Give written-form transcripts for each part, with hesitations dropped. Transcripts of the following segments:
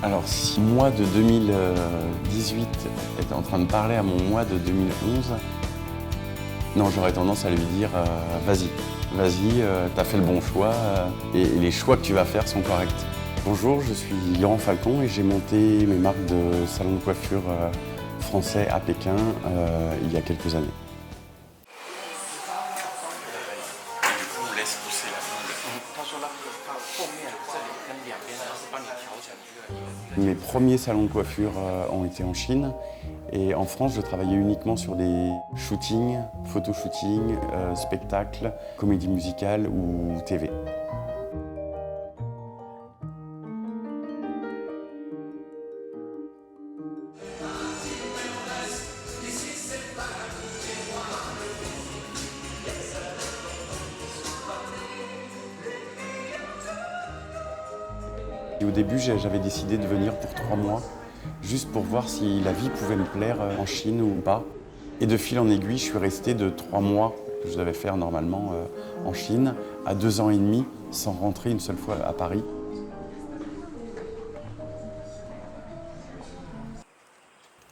Alors, si moi de 2018 était en train de parler à mon moi de 2011, non, j'aurais tendance à lui dire vas-y, t'as fait le bon choix et les choix que tu vas faire sont corrects. Bonjour, je suis Laurent Falcon et j'ai monté mes marques de salon de coiffure français à Pékin il y a quelques années. Mes premiers salons de coiffure ont été en Chine et en France, je travaillais uniquement sur des shootings, photoshootings, spectacles, comédie musicale ou TV. Et au début, j'avais décidé de venir pour 3 mois, juste pour voir si la vie pouvait me plaire en Chine ou pas. Et de fil en aiguille, je suis resté de 3 mois, que je devais faire normalement en Chine, à 2 ans et demi, sans rentrer une seule fois à Paris.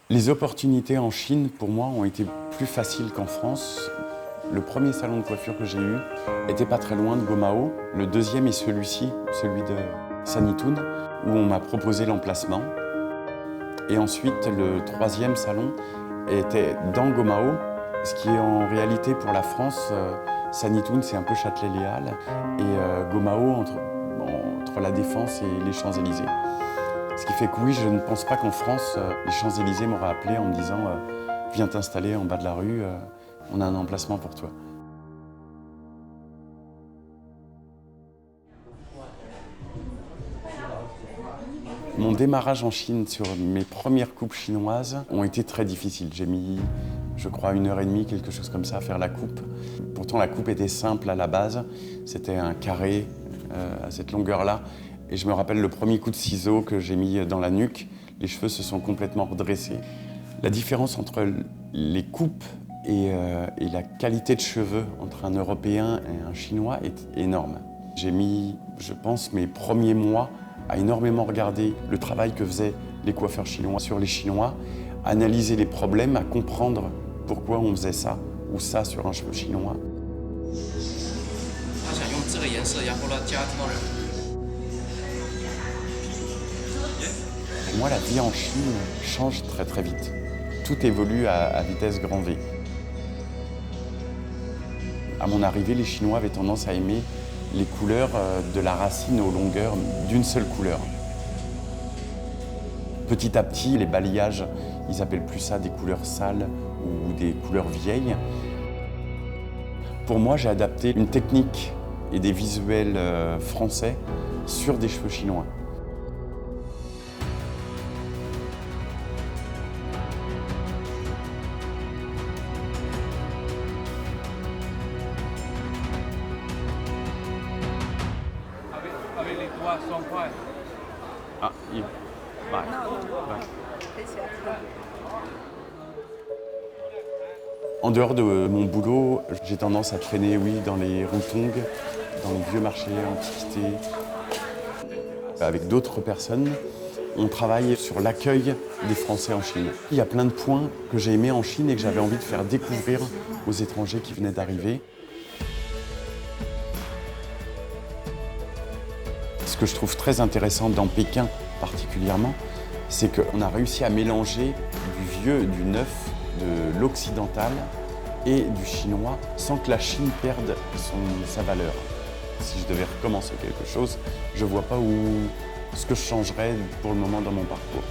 Les opportunités en Chine, pour moi, ont été plus faciles qu'en France. Le premier salon de coiffure que j'ai eu était pas très loin de Gomao. Le deuxième est celui-ci, celui de Sanlitun, où on m'a proposé l'emplacement. Et ensuite, le troisième salon était dans Gomao, ce qui est en réalité pour la France, Sanlitun, c'est un peu Châtelet-Les Halles, et Gomao entre la Défense et les Champs-Élysées. Ce qui fait que oui, je ne pense pas qu'en France, les Champs-Élysées m'auraient appelé en me disant « Viens t'installer en bas de la rue, on a un emplacement pour toi ». Mon démarrage en Chine sur mes premières coupes chinoises ont été très difficiles. J'ai mis, je crois, 1h30, quelque chose comme ça, à faire la coupe. Pourtant, la coupe était simple à la base. C'était un carré à cette longueur-là. Et je me rappelle le premier coup de ciseau que j'ai mis dans la nuque. Les cheveux se sont complètement redressés. La différence entre les coupes et la qualité de cheveux entre un Européen et un Chinois est énorme. J'ai mis, je pense, mes premiers mois à énormément regarder le travail que faisaient les coiffeurs chinois sur les Chinois, analyser les problèmes, à comprendre pourquoi on faisait ça ou ça sur un cheveu chinois. Pour moi, la vie en Chine change très très vite. Tout évolue à vitesse grand V. À mon arrivée, les Chinois avaient tendance à aimer les couleurs de la racine aux longueurs d'une seule couleur. Petit à petit, les balayages, ils appellent plus ça des couleurs sales ou des couleurs vieilles. Pour moi, j'ai adapté une technique et des visuels français sur des cheveux chinois. Ah, bye. En dehors de mon boulot, j'ai tendance à traîner, oui, dans les routongs, dans les vieux marchés antiquités. Avec d'autres personnes, on travaille sur l'accueil des Français en Chine. Il y a plein de points que j'ai aimés en Chine et que j'avais envie de faire découvrir aux étrangers qui venaient d'arriver. Ce que je trouve très intéressant dans Pékin particulièrement, c'est qu'on a réussi à mélanger du vieux, du neuf, de l'occidental et du chinois sans que la Chine perde sa valeur. Si je devais recommencer quelque chose, je ne vois pas ce que je changerais pour le moment dans mon parcours.